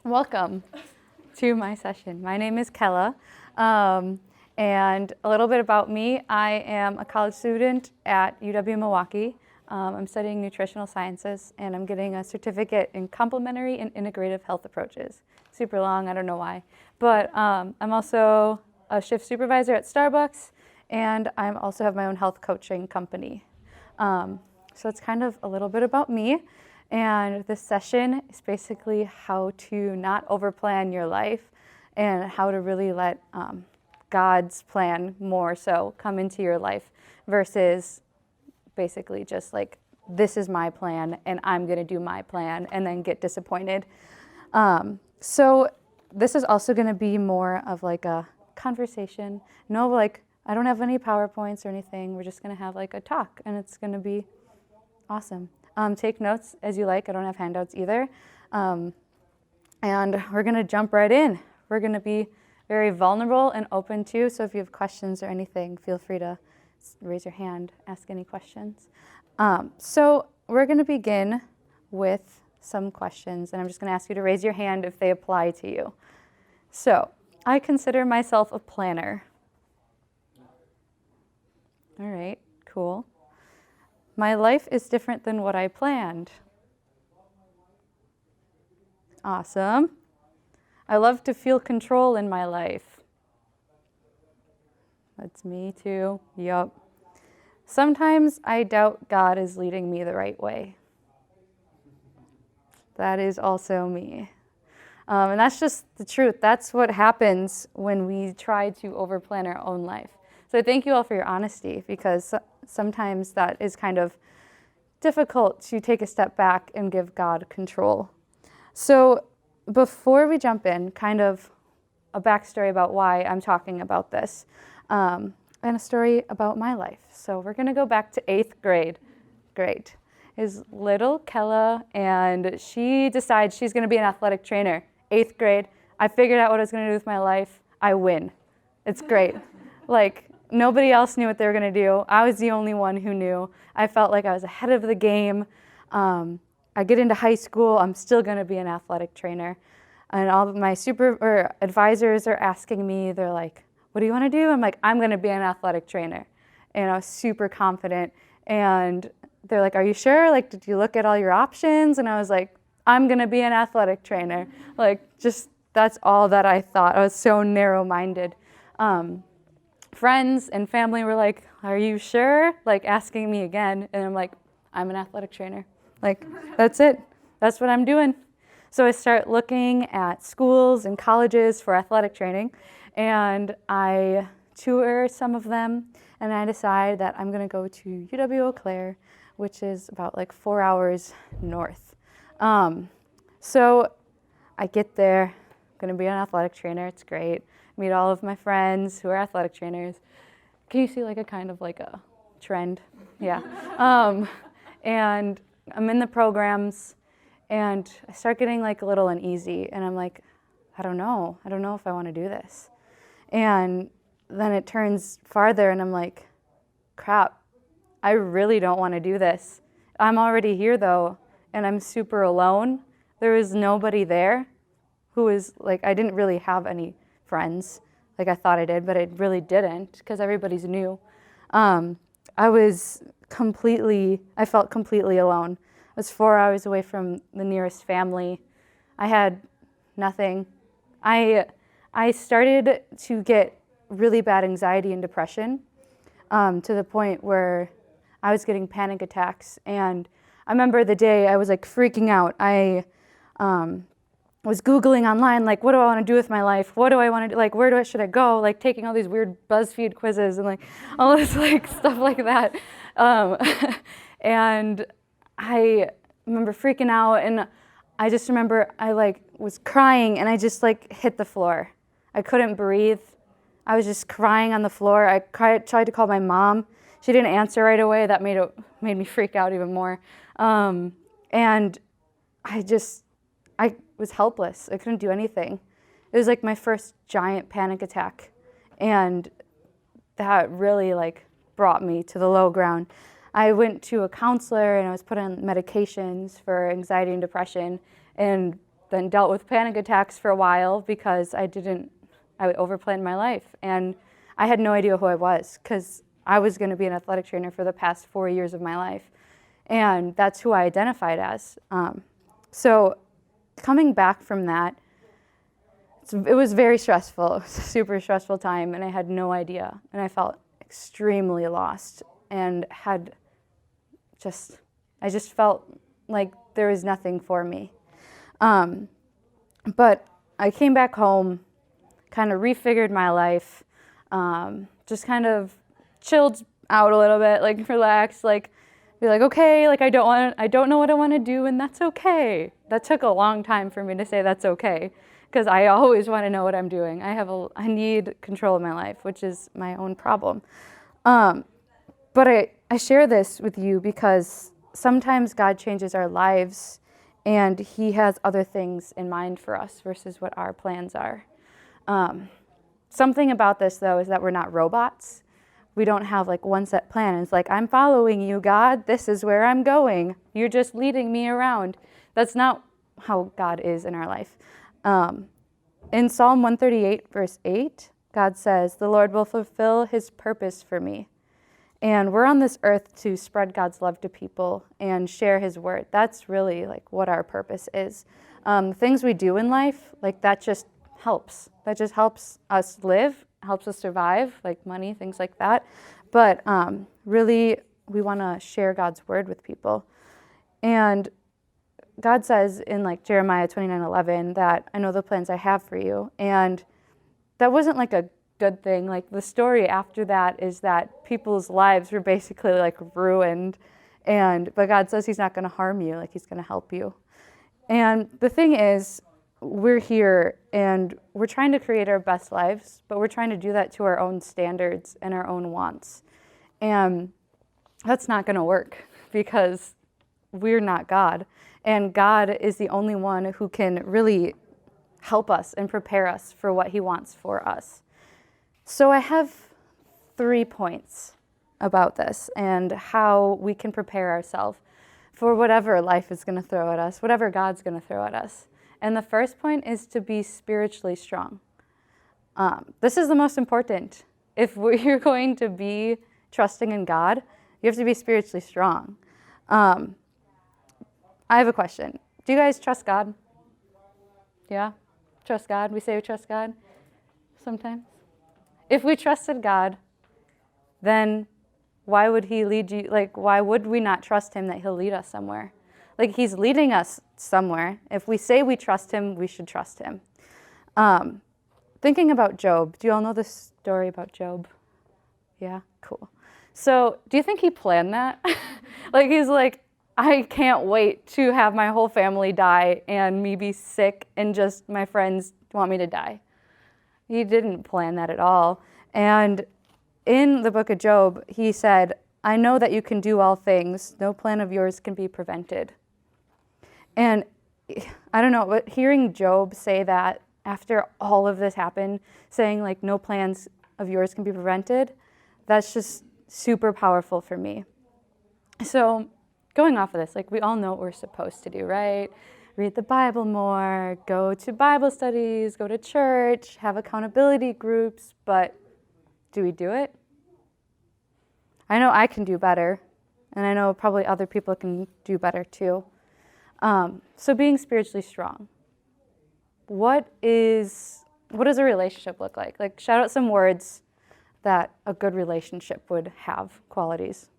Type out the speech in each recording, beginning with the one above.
Welcome to my session. My name is Kella, and a little bit about me. I am a college student at UW-Milwaukee. I'm studying nutritional sciences, and I'm getting a certificate in complementary and integrative health approaches. Super long, I don't know why. But I'm also a shift supervisor at Starbucks, and I also have my own health coaching company. So it's kind of a little bit about me. And this session is basically how to not overplan your life and how to really let God's plan more so come into your life versus basically just like, this is my plan and I'm going to do my plan and then get disappointed. So this is also going to be more of like a conversation. No, like, I don't have any PowerPoints or anything. We're just going to have like a talk and it's going to be awesome. Take notes as you like. I don't have handouts either. And we're going to jump right in. We're going to be very vulnerable and open too. So if you have questions or anything, feel free to raise your hand, ask any questions. So we're going to begin with some questions. And I'm just going to ask you to raise your hand if they apply to you. So I consider myself a planner. All right, cool. My life is different than what I planned. Awesome. I love to feel control in my life. That's me too. Yup. Sometimes I doubt God is leading me the right way. That is also me. And that's just the truth. That's what happens when we try to overplan our own life. So thank you all for your honesty, because sometimes that is kind of difficult to take a step back and give God control. So before we jump in, kind of a backstory about why I'm talking about this, and a story about my life. So we're going to go back to 8th grade. Great. Is little Kella, and she decides she's going to be an athletic trainer. 8th grade. I figured out what I was going to do with my life. I win. It's great. Like, nobody else knew what they were going to do. I was the only one who knew. I felt like I was ahead of the game. I get into high school, I'm still going to be an athletic trainer. And all of my advisors are asking me, they're like, what do you want to do? I'm like, I'm going to be an athletic trainer. And I was super confident. And they're like, are you sure? Like, did you look at all your options? And I was like, I'm going to be an athletic trainer. Like, just, that's all that I thought. I was so narrow-minded. Friends and family were like, are you sure? Like, asking me again. And I'm like, I'm an athletic trainer. Like, that's it. That's what I'm doing. So I start looking at schools and colleges for athletic training. And I tour some of them. And I decide that I'm going to go to UW-Eau Claire, which is about like 4 hours north. So I get there. I'm going to be an athletic trainer. It's great. Meet all of my friends who are athletic trainers. Can you see like a kind of like a trend? Yeah. And I'm in the programs and I start getting like a little uneasy and I'm like, I don't know if I want to do this. And then it turns farther and I'm like, crap, I really don't want to do this. I'm already here though, and I'm super alone. There was nobody there who was like, I didn't really have any friends like I thought I did, but I really didn't because everybody's new. I felt completely alone. I was 4 hours away from the nearest family. I had nothing. I started to get really bad anxiety and depression to the point where I was getting panic attacks. And I remember the day I was like freaking out. I was Googling online, like, what do I want to do with my life? What do I want to do? Like, should I go? Like, taking all these weird BuzzFeed quizzes and like all this like stuff like that. And I remember freaking out, and I just remember I like was crying, and I just like hit the floor. I couldn't breathe. I was just crying on the floor. I tried to call my mom. She didn't answer right away. That made me freak out even more. And I was helpless. I couldn't do anything. It was like my first giant panic attack. And that really like brought me to the low ground. I went to a counselor and I was put on medications for anxiety and depression. And then dealt with panic attacks for a while because I overplanned my life. And I had no idea who I was because I was going to be an athletic trainer for the past 4 years of my life. And that's who I identified as. So coming back from that, it was very stressful. It was a super stressful time, and I had no idea. And I felt extremely lost and I just felt like there was nothing for me. But I came back home, kind of refigured my life, just kind of chilled out a little bit, like relaxed, like be like, okay, like I don't know what I want to do, and that's okay. That took a long time for me to say that's okay, because I always want to know what I'm doing. I need control of my life, which is my own problem. But I share this with you because sometimes God changes our lives and he has other things in mind for us versus what our plans are. Something about this, though, is that we're not robots. We don't have like one set plan. It's like, I'm following you, God. This is where I'm going. You're just leading me around. That's not how God is in our life. In Psalm 138, verse 8, God says, the Lord will fulfill his purpose for me. And we're on this earth to spread God's love to people and share his word. That's really like what our purpose is. Things we do in life, like that just helps. That just helps us live, helps us survive, like money, things like that. But really, we want to share God's word with people. And God says in like Jeremiah 29:11 that I know the plans I have for you. And that wasn't like a good thing. Like the story after that is that people's lives were basically like ruined. But God says he's not going to harm you, like he's going to help you. And the thing is, we're here and we're trying to create our best lives, but we're trying to do that to our own standards and our own wants. And that's not going to work because we're not God. And God is the only one who can really help us and prepare us for what he wants for us. So I have 3 points about this and how we can prepare ourselves for whatever life is going to throw at us, whatever God's going to throw at us. And the first point is to be spiritually strong. This is the most important. If you're going to be trusting in God, you have to be spiritually strong. I have a question. Do you guys trust God? Yeah? Trust God? We say we trust God sometimes. If we trusted God, then why would he lead you? Like, why would we not trust him that he'll lead us somewhere? Like, he's leading us somewhere. If we say we trust him, we should trust him. Thinking about Job, do you all know the story about Job? Yeah? Cool. So do you think he planned that? Like, he's like, I can't wait to have my whole family die and me be sick and just my friends want me to die. He didn't plan that at all. And in the book of Job, he said, I know that you can do all things. No plan of yours can be prevented. And I don't know, but hearing Job say that after all of this happened, saying like no plans of yours can be prevented, that's just super powerful for me. So going off of this, like we all know what we're supposed to do, right? Read the Bible more, go to Bible studies, go to church, have accountability groups, but do we do it? I know I can do better, and I know probably other people can do better too. So being spiritually strong. What does a relationship look like? Like, shout out some words that a good relationship would have, qualities.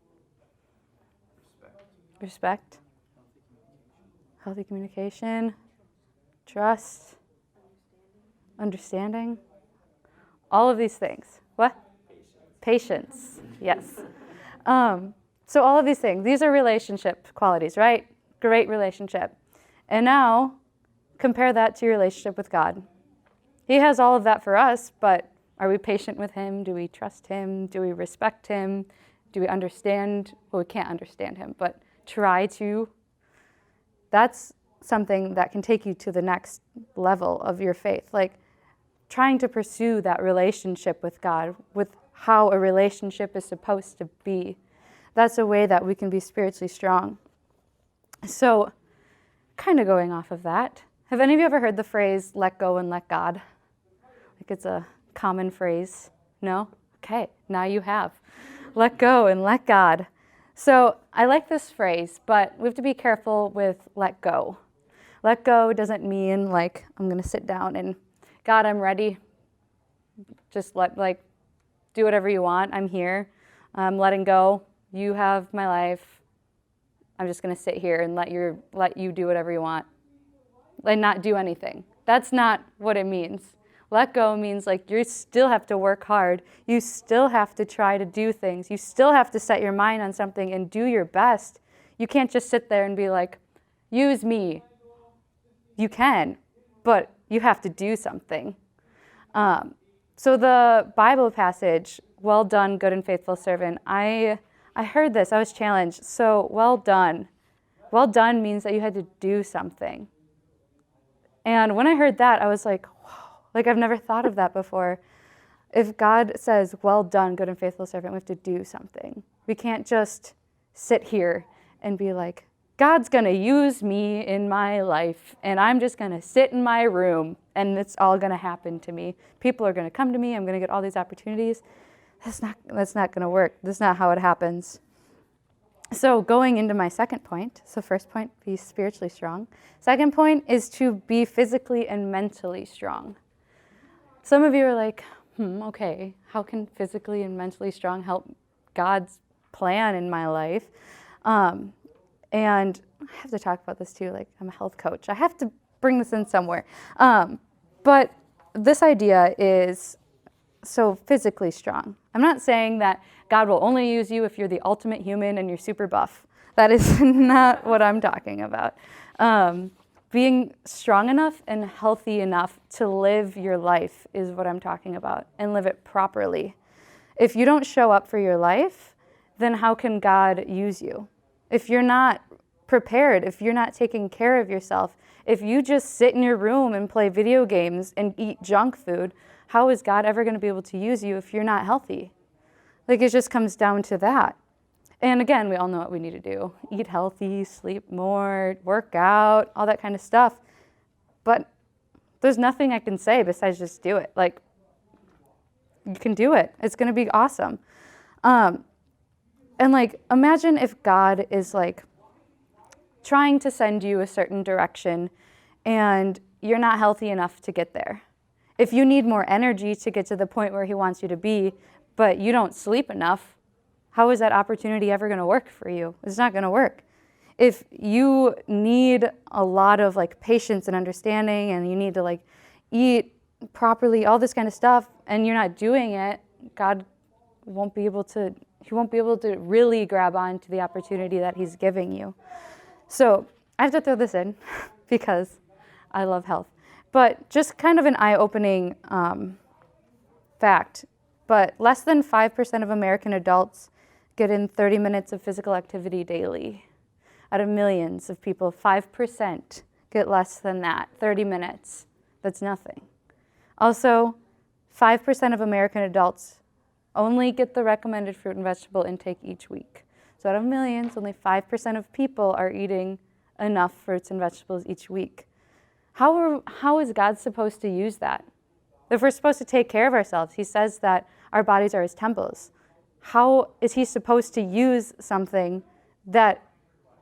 Respect. Healthy communication. Trust. Understanding. All of these things. What? Patience. Yes. So all of these things, these are relationship qualities, right? Great relationship. And now, compare that to your relationship with God. He has all of that for us, but are we patient with him? Do we trust him? Do we respect him? Do we understand? Well, we can't understand him, but try to. That's something that can take you to the next level of your faith. Like trying to pursue that relationship with God, with how a relationship is supposed to be. That's a way that we can be spiritually strong. So, kind of going off of that, Have any of you ever heard the phrase, let go and let God? Like it's a common phrase. No? Okay, now you have. Let go and let God. So I like this phrase, but we have to be careful with let go. Let go doesn't mean like I'm going to sit down and, God, I'm ready. Just do whatever you want. I'm here. I'm letting go. You have my life. I'm just going to sit here and let you do whatever you want and not do anything. That's not what it means. Let go means like you still have to work hard. You still have to try to do things. You still have to set your mind on something and do your best. You can't just sit there and be like, use me. You can, but you have to do something. So the Bible passage, well done, good and faithful servant, I heard this. I was challenged. So well done. Well done means that you had to do something. And when I heard that, I was like, like, I've never thought of that before. If God says, well done, good and faithful servant, we have to do something. We can't just sit here and be like, God's going to use me in my life, and I'm just going to sit in my room, and it's all going to happen to me. People are going to come to me. I'm going to get all these opportunities. That's not going to work. That's not how it happens. So going into my second point, so first point, be spiritually strong. Second point is to be physically and mentally strong. Some of you are like, okay, how can physically and mentally strong help God's plan in my life? And I have to talk about this too, like I'm a health coach. I have to bring this in somewhere. But this idea is so physically strong. I'm not saying that God will only use you if you're the ultimate human and you're super buff. That is not what I'm talking about. Being strong enough and healthy enough to live your life is what I'm talking about, and live it properly. If you don't show up for your life, then how can God use you? If you're not prepared, if you're not taking care of yourself, if you just sit in your room and play video games and eat junk food, how is God ever going to be able to use you if you're not healthy? Like, it just comes down to that. And again, we all know what we need to do. Eat healthy, sleep more, work out, all that kind of stuff. But there's nothing I can say besides just do it. Like, you can do it. It's going to be awesome. And like, imagine if God is like trying to send you a certain direction and you're not healthy enough to get there. If you need more energy to get to the point where he wants you to be, but you don't sleep enough, how is that opportunity ever going to work for you? It's not going to work. If you need a lot of like patience and understanding, and you need to like eat properly, all this kind of stuff, and you're not doing it, God won't be able to, he won't be able to really grab on to the opportunity that he's giving you. So I have to throw this in because I love health. But just kind of an eye-opening fact, but less than 5% of American adults get in 30 minutes of physical activity daily. Out of millions of people, 5% get less than that, 30 minutes. That's nothing. Also, 5% of American adults only get the recommended fruit and vegetable intake each week. So out of millions, only 5% of people are eating enough fruits and vegetables each week. How is God supposed to use that? If we're supposed to take care of ourselves, he says that our bodies are his temples. How is he supposed to use something that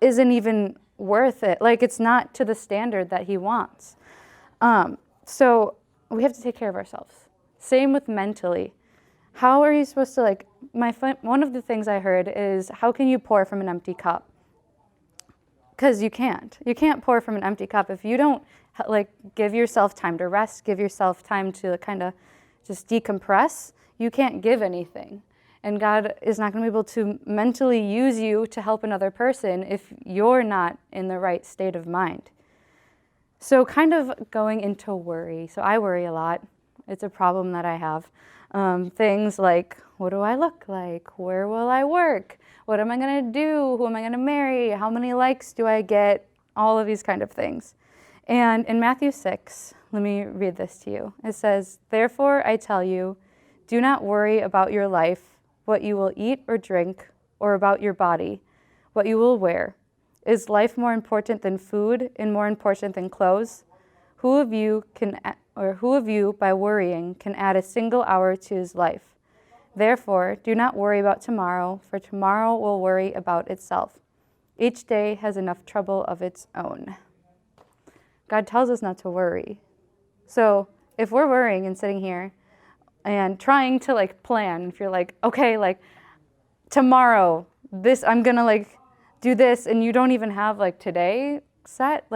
isn't even worth it? Like, it's not to the standard that he wants. So we have to take care of ourselves. Same with mentally. How are you supposed to, like, one of the things I heard is, how can you pour from an empty cup? Because you can't. You can't pour from an empty cup. If you don't, like, give yourself time to rest, give yourself time to kind of just decompress, you can't give anything. And God is not going to be able to mentally use you to help another person if you're not in the right state of mind. So kind of going into worry. So I worry a lot. It's a problem that I have. Things like, what do I look like? Where will I work? What am I going to do? Who am I going to marry? How many likes do I get? All of these kind of things. And in Matthew 6, let me read this to you. It says, "Therefore I tell you, do not worry about your life, what you will eat or drink, or about your body, what you will wear. Is life more important than food and more important than clothes? Who of you by worrying can add a single hour to his life? Therefore, do not worry about tomorrow, for tomorrow will worry about itself. Each day has enough trouble of its own. God tells us not to worry. So if we're worrying and sitting here and trying to plan, if you're okay, tomorrow, I'm gonna do this, and you don't even have today set,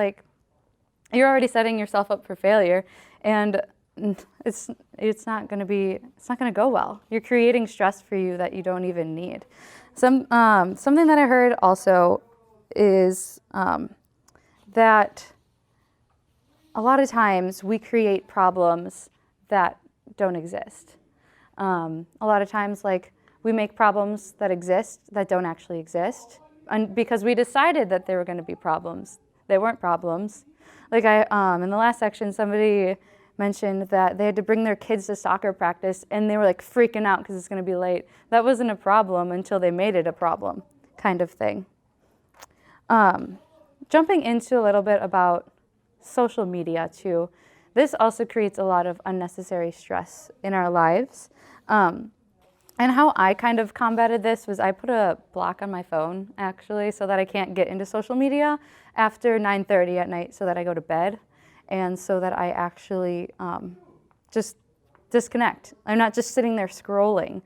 you're already setting yourself up for failure, and it's not gonna go well. You're creating stress for you that you don't even need. Something that I heard also is that a lot of times we create problems that don't exist. A lot of times, we make problems that exist that don't actually exist, and because we decided that they were going to be problems. They weren't problems. In the last section, somebody mentioned that they had to bring their kids to soccer practice, and they were freaking out because it's going to be late. That wasn't a problem until they made it a problem, kind of thing. Jumping into a little bit about social media too. This also creates a lot of unnecessary stress in our lives. And how I kind of combated this was I put a block on my phone, actually, so that I can't get into social media after 9:30 at night, so that I go to bed, and so that I actually just disconnect. I'm not just sitting there scrolling,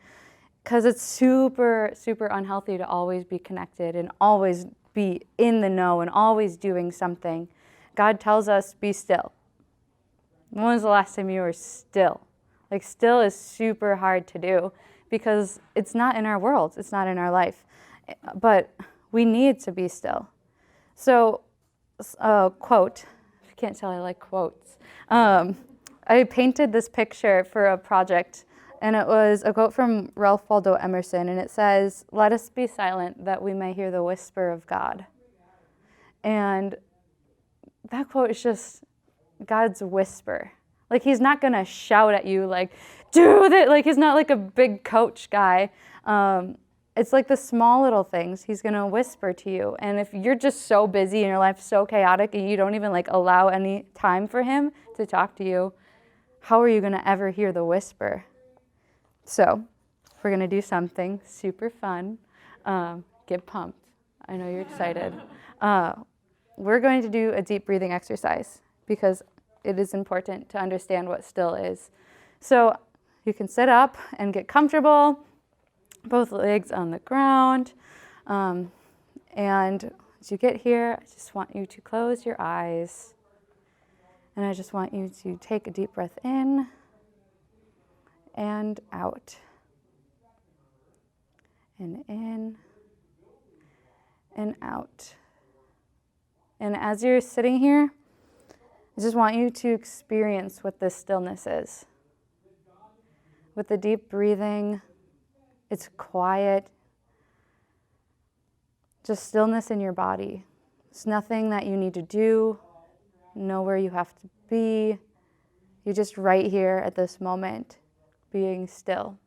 because it's super, super unhealthy to always be connected and always be in the know and always doing something. God tells us, be still. When was the last time you were still? Still is super hard to do because it's not in our world. It's not in our life. But we need to be still. So, quote, if you can't tell, I like quotes. I painted this picture for a project, and it was a quote from Ralph Waldo Emerson, and it says, "Let us be silent that we may hear the whisper of God." And that quote is just God's whisper. He's not going to shout at you, do that. He's not a big coach guy. It's the small little things. He's going to whisper to you. And if you're just so busy and your life's so chaotic and you don't even allow any time for him to talk to you, how are you going to ever hear the whisper? So we're going to do something super fun. Get pumped. I know you're excited. We're going to do a deep breathing exercise because it is important to understand what still is. So you can sit up and get comfortable, both legs on the ground. And as you get here, I just want you to close your eyes. And I just want you to take a deep breath in and out. And in and out. And as you're sitting here, I just want you to experience what this stillness is. With the deep breathing, it's quiet. Just stillness in your body. It's nothing that you need to do, nowhere you have to be. You're just right here at this moment, being still.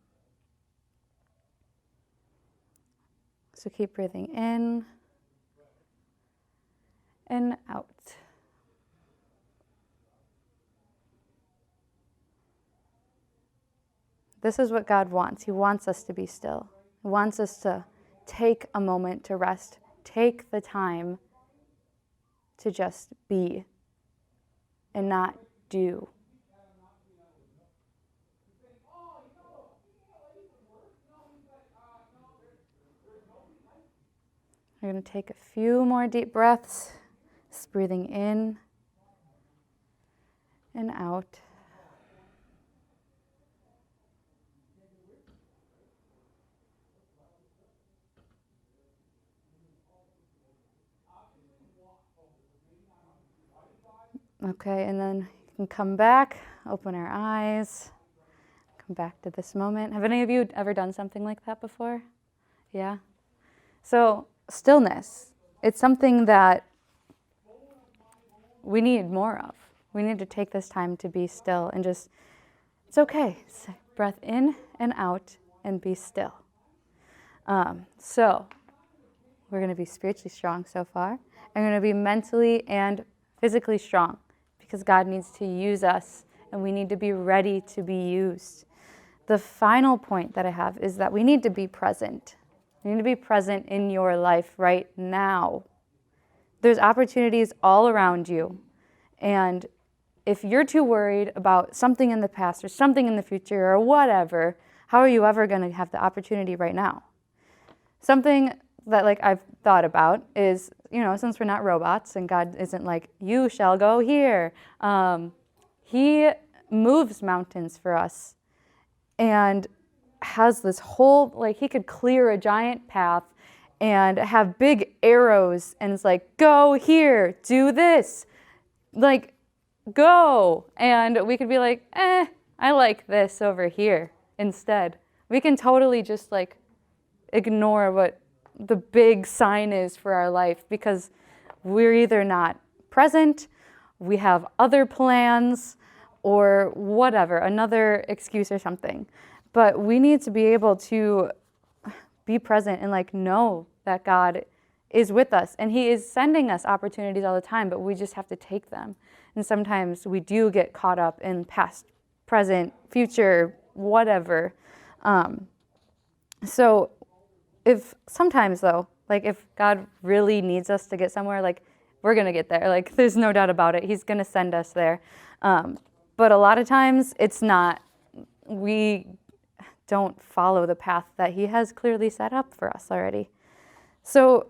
So keep breathing in and out. This is what God wants. He wants us to be still. He wants us to take a moment to rest. Take the time to just be and not do. We're going to take a few more deep breaths, just breathing in and out. Okay, and then you can come back, open our eyes, come back to this moment. Have any of you ever done something like that before? Yeah? So, stillness, it's something that we need more of. We need to take this time to be still and just, it's okay. Breath in and out and be still. So, we're going to be spiritually strong so far. I'm going to be mentally and physically strong because God needs to use us, and we need to be ready to be used. The final point that I have is that we need to be present. You need to be present in your life right now. There's opportunities all around you. And if you're too worried about something in the past or something in the future or whatever, how are you ever going to have the opportunity right now? Something that I've thought about is, since we're not robots and God isn't like, you shall go here. He moves mountains for us and has this whole, he could clear a giant path and have big arrows, and it's like, go here, do this, go. And we could be like, I like this over here instead. We can totally just ignore what the big sign is for our life because we're either not present, we have other plans, or whatever, another excuse or something. But we need to be able to be present and know that God is with us. And he is sending us opportunities all the time, but we just have to take them. And sometimes we do get caught up in past, present, future, whatever. So if sometimes though, if God really needs us to get somewhere, we're going to get there. There's no doubt about it. He's going to send us there. But a lot of times it's not. We don't follow the path that he has clearly set up for us already. So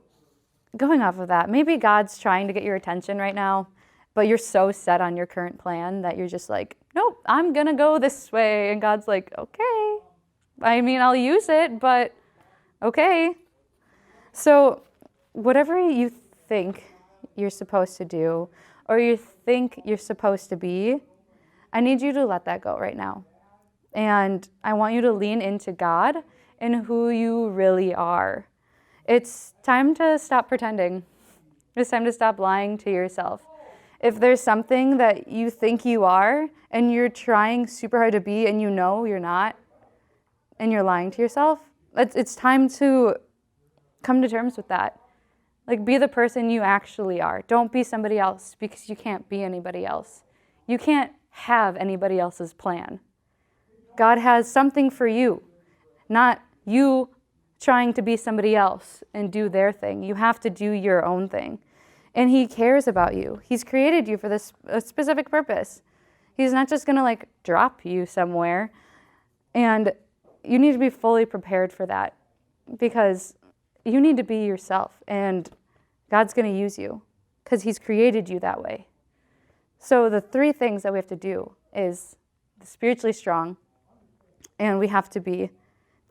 going off of that, maybe God's trying to get your attention right now, but you're so set on your current plan that you're just nope, I'm going to go this way. And God's like, okay, I'll use it, but okay. So whatever you think you're supposed to do or you think you're supposed to be, I need you to let that go right now. And I want you to lean into God and who you really are. It's time to stop pretending. It's time to stop lying to yourself. If there's something that you think you are and you're trying super hard to be and you're not, and you're lying to yourself, it's time to come to terms with that. Be the person you actually are. Don't be somebody else because you can't be anybody else. You can't have anybody else's plan. God has something for you, not you trying to be somebody else and do their thing. You have to do your own thing. And he cares about you. He's created you for this specific purpose. He's not just going to drop you somewhere. And you need to be fully prepared for that because you need to be yourself. And God's going to use you because he's created you that way. So the three things that we have to do is spiritually strong, and we have to be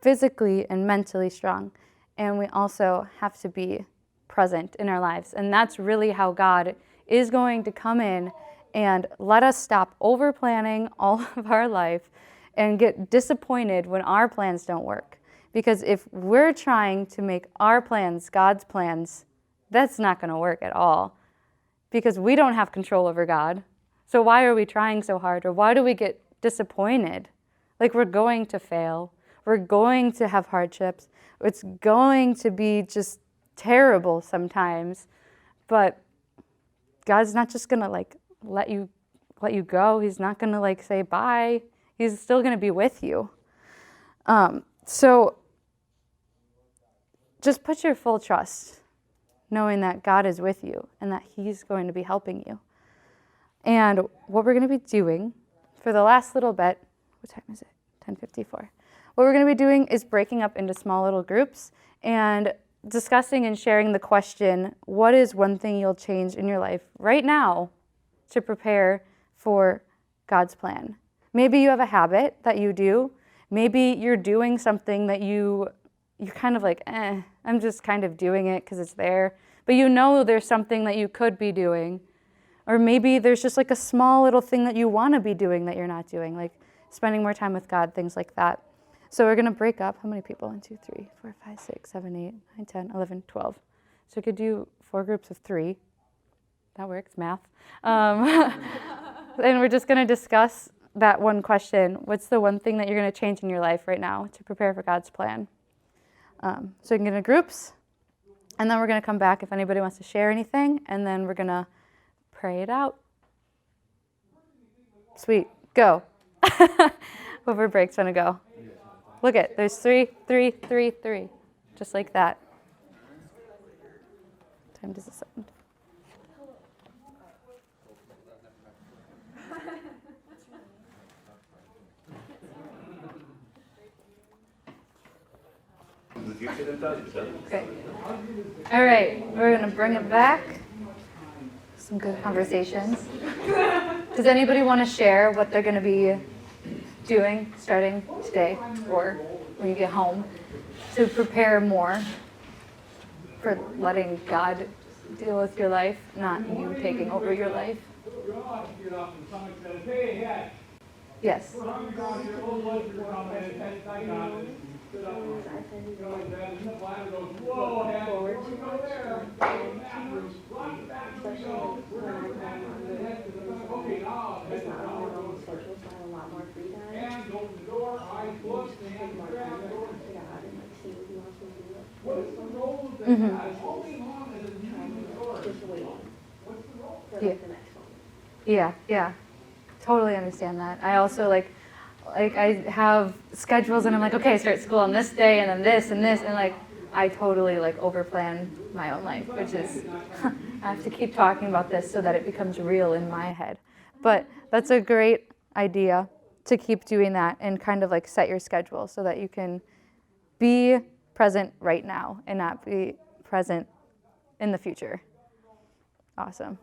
physically and mentally strong, and we also have to be present in our lives. And that's really how God is going to come in and let us stop over-planning all of our life and get disappointed when our plans don't work. Because if we're trying to make our plans God's plans, that's not going to work at all. Because we don't have control over God. So why are we trying so hard? Or why do we get disappointed? We're going to fail. We're going to have hardships. It's going to be just terrible sometimes. But God's not just going to let you go. He's not going to say bye. He's still going to be with you. So just put your full trust, knowing that God is with you and that he's going to be helping you. And what we're going to be doing for the last little bit, what time is it? 10:54. What we're going to be doing is breaking up into small little groups and discussing and sharing the question, what is one thing you'll change in your life right now to prepare for God's plan? Maybe you have a habit that you do. Maybe you're doing something that you're kind of I'm just kind of doing it because it's there. But there's something that you could be doing. Or maybe there's just a small little thing that you want to be doing that you're not doing, spending more time with God, things like that. So we're going to break up. How many people? 1, 2, 3, 4, 5, 6, 7, 8, 9, 10, 11, 12. So we could do 4 groups of 3. That works, math. And we're just going to discuss that one question. What's the one thing that you're going to change in your life right now to prepare for God's plan? So we can get into groups. And then we're going to come back if anybody wants to share anything. And then we're going to pray it out. Sweet. Go. Whoever breaks want to go. Look at, there's 3, 3, 3, 3. Just like that. Time does this end? Okay. All right, we're going to bring it back. Some good conversations. Does anybody want to share what they're going to be doing starting today or when you get home to prepare more for letting God deal with your life, not you taking over your life? Yes. Yeah. Yeah, yeah. Totally understand that. I also like I have schedules and I'm like, okay, I start school on this day and then this and this and like I totally like overplan my own life, which is I have to keep talking about this so that it becomes real in my head. But that's a great idea to keep doing that and kind of like set your schedule so that you can be present right now and not be present in the future. Awesome.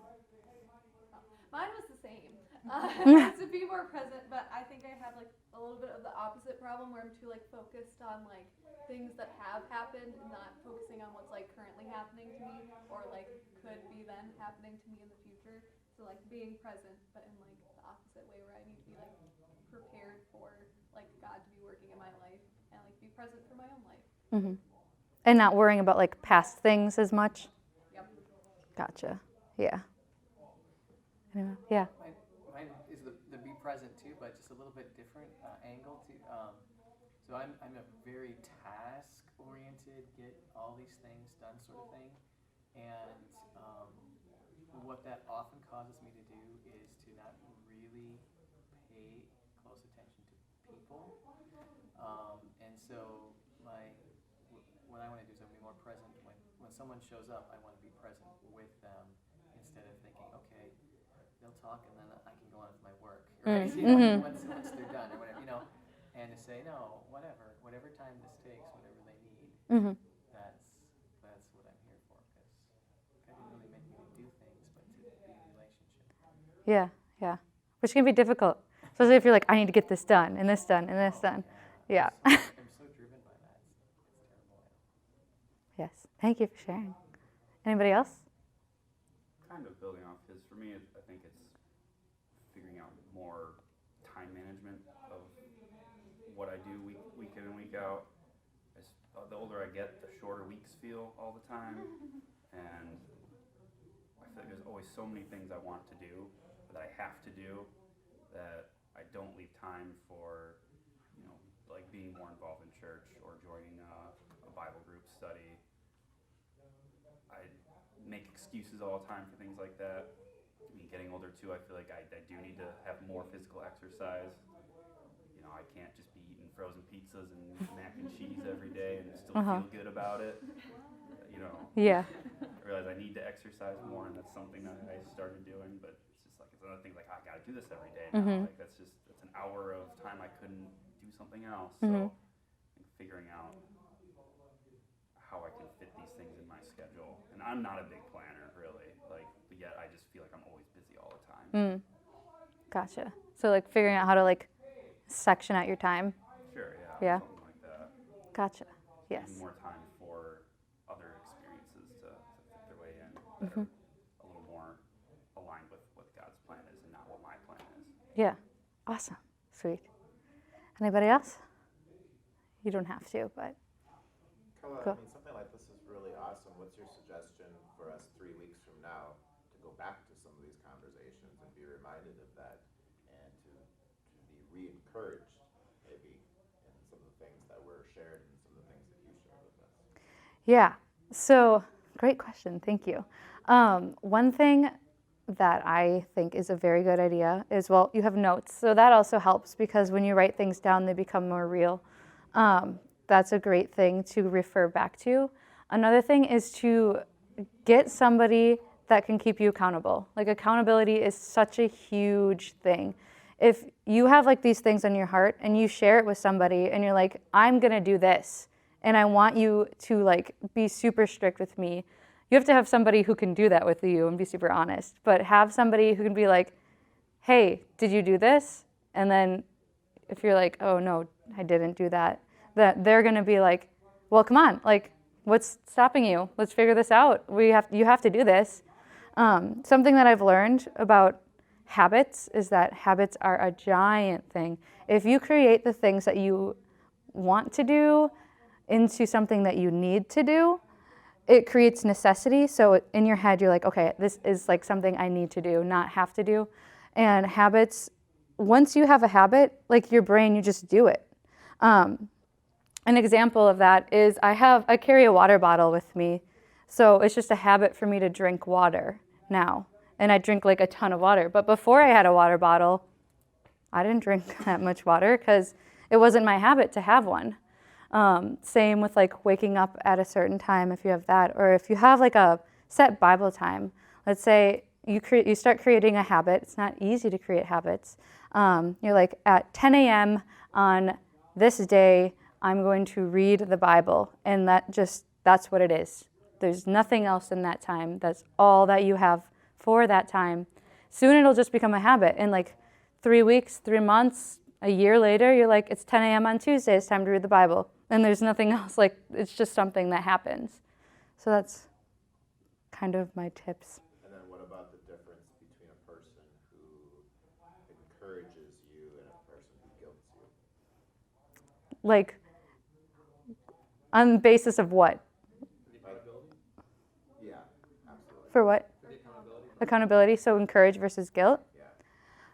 Mine was the same. To be more present, but I think I have like a little bit of the opposite problem where I'm too like focused on like things that have happened and not focusing on what's like currently happening to me or like could be then happening to me in the future. So like being present, but in like the opposite way where I need to be like prepared for like God to be working in my life and like be present for my own life. Mm-hmm. And not worrying about like past things as much. Yep. Gotcha. Yeah. Anyway, yeah. Mine is the be present too, but just a little bit different angle too. So I'm a very task oriented, get all these things done sort of thing, and what that often causes me to do is to not really pay close attention to people, and so what I want to do is I want to be more present when someone shows up. I want to be present with them instead of thinking, okay, they'll talk and then I can go on with my work, right? Mm-hmm. Once they're done or whatever, and to say, no, whatever time this takes, whatever they need, Mm-hmm. that's what I'm here for, because God didn't really make me to do things, but to be in relationship. Yeah, yeah. Which can be difficult, especially if you're like, I need to get this done and this done and this done. Yeah. I'm so driven by that. It's terrible. Yes. Thank you for sharing. Anybody else? Kind of building off his, for me, I think it's figuring out more time management of what I do week in and week out. The older I get, the shorter weeks feel all the time, and I feel like there's always so many things I want to do that I have to do that I don't leave time for, like being more involved in church or joining a Bible group study. I make excuses all the time for things like that. I mean, getting older too, I feel like I do need to have more physical exercise. I can't just be eating frozen pizzas and mac and cheese every day and still feel good about it. Yeah. I realize I need to exercise more, and that's something that I started doing, but it's another thing like I gotta do this every day now. Mm-hmm. Like that's an hour of time I couldn't do something else. Mm-hmm. So I think figuring out how I can fit these things in my schedule. And I'm not a big planner really, but yet I just feel like I'm always busy all the time. Gotcha. So like figuring out how to like section out your time. Sure, Yeah. Something like that. Gotcha. Yes. And more time for other experiences to fit their way in. Mm-hmm. A little more aligned with what God's plan is and not what my plan is. Yeah. Awesome. Sweet. Anybody else? You don't have to, but. Kella, Cool. I mean, something like this is really awesome. What's your suggestion for us 3 weeks from now to go back to some of these conversations and be reminded of that and to be re-encouraged maybe in some of the things that were shared and some of the things that you shared with us? Yeah. So great question. Thank you. One thing that I think is a very good idea is, well, you have notes. So that also helps because when you write things down, they become more real. That's a great thing to refer back to. Another thing is to get somebody that can keep you accountable. Like accountability is such a huge thing. If you have like these things on your heart and you share it with somebody and you're like, I'm gonna do this and I want you to like be super strict with me, you have to have somebody who can do that with you and be super honest. But have somebody who can be like, hey, did you do this? And then if you're like, oh no, I didn't do that, that they're gonna be like, well, come on, like, what's stopping you? Let's figure this out. You have to do this. Something that I've learned about habits is that habits are a giant thing. If you create the things that you want to do into something that you need to do, it creates necessity. So in your head, you're like, okay, this is like something I need to do, not have to do. And habits, once you have a habit, like your brain, you just do it. An example of that is I carry a water bottle with me. So it's just a habit for me to drink water now. And I drink like a ton of water. But before I had a water bottle, I didn't drink that much water because it wasn't my habit to have one. Same with like waking up at a certain time if you have that, or if you have like a set Bible time. Let's say you start creating a habit. It's not easy to create habits. You're like at 10 a.m. on this day, I'm going to read the Bible, and that's what it is. There's nothing else in that time. That's all that you have for that time. Soon it'll just become a habit. In like 3 weeks, 3 months, a year later, you're like, it's 10 a.m. on Tuesday, it's time to read the Bible. And there's nothing else, like it's just something that happens. So that's kind of my tips. And then what about the difference between a person who encourages you and a person who guilts you? Like, on the basis of what? Yeah, absolutely. For what? Accountability, so encourage versus guilt. Yeah.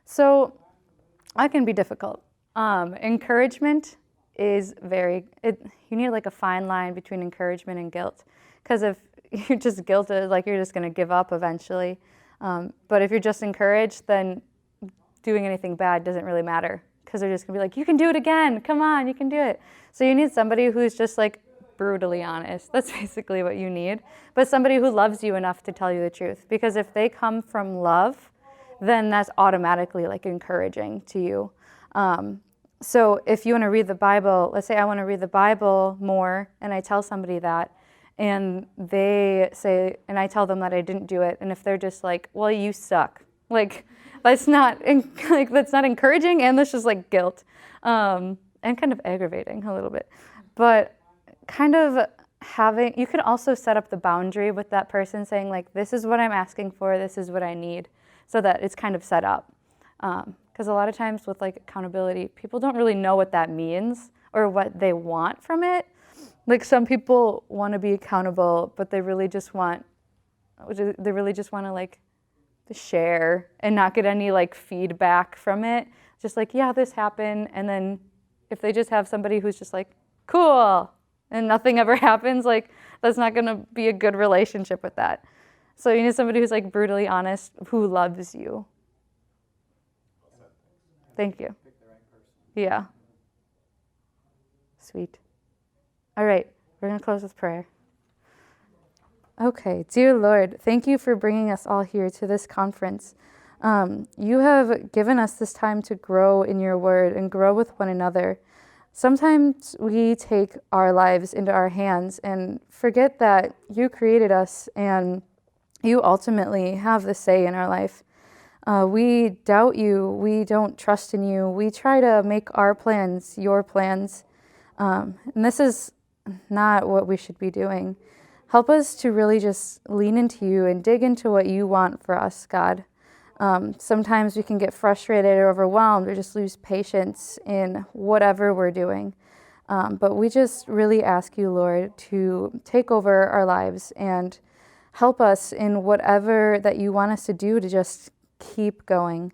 So that can be difficult. Encouragement is you need like a fine line between encouragement and guilt. Because if you're just guilted, like you're just going to give up eventually. But if you're just encouraged, then doing anything bad doesn't really matter. Because they're just going to be like, you can do it again. Come on, you can do it. So you need somebody who's just like brutally honest. That's basically what you need. But somebody who loves you enough to tell you the truth. Because if they come from love, then that's automatically like encouraging to you. So if you want to read the Bible, let's say I want to read the Bible more, and I tell somebody that, and they say, and I tell them that I didn't do it, and if they're just like, well, you suck, like that's not encouraging, and that's just like guilt, and kind of aggravating a little bit. But kind of you could also set up the boundary with that person, saying like, this is what I'm asking for, this is what I need, so that it's kind of set up. Because a lot of times with like accountability, people don't really know what that means or what they want from it. Like some people want to be accountable, but they really just want to like share and not get any like feedback from it. Just like, yeah, this happened. And then if they just have somebody who's just like, cool, and nothing ever happens, like that's not going to be a good relationship with that. So you need somebody who's like brutally honest, who loves you. Thank you. Pick the right person. Yeah. Sweet. All right, we're going to close with prayer. Okay, dear Lord, thank you for bringing us all here to this conference. You have given us this time to grow in your word and grow with one another. Sometimes we take our lives into our hands and forget that you created us and you ultimately have the say in our life. We doubt you. We don't trust in you. We try to make our plans your plans. And this is not what we should be doing. Help us to really just lean into you and dig into what you want for us, God. Sometimes we can get frustrated or overwhelmed or just lose patience in whatever we're doing. But we just really ask you, Lord, to take over our lives and help us in whatever that you want us to do to just keep going.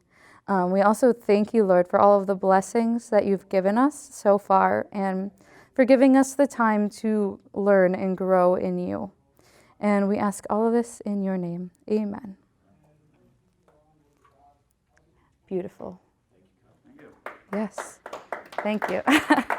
We also thank you, Lord, for all of the blessings that you've given us so far and for giving us the time to learn and grow in you. And we ask all of this in your name. Amen. beautiful. Thank you. Yes. Thank you.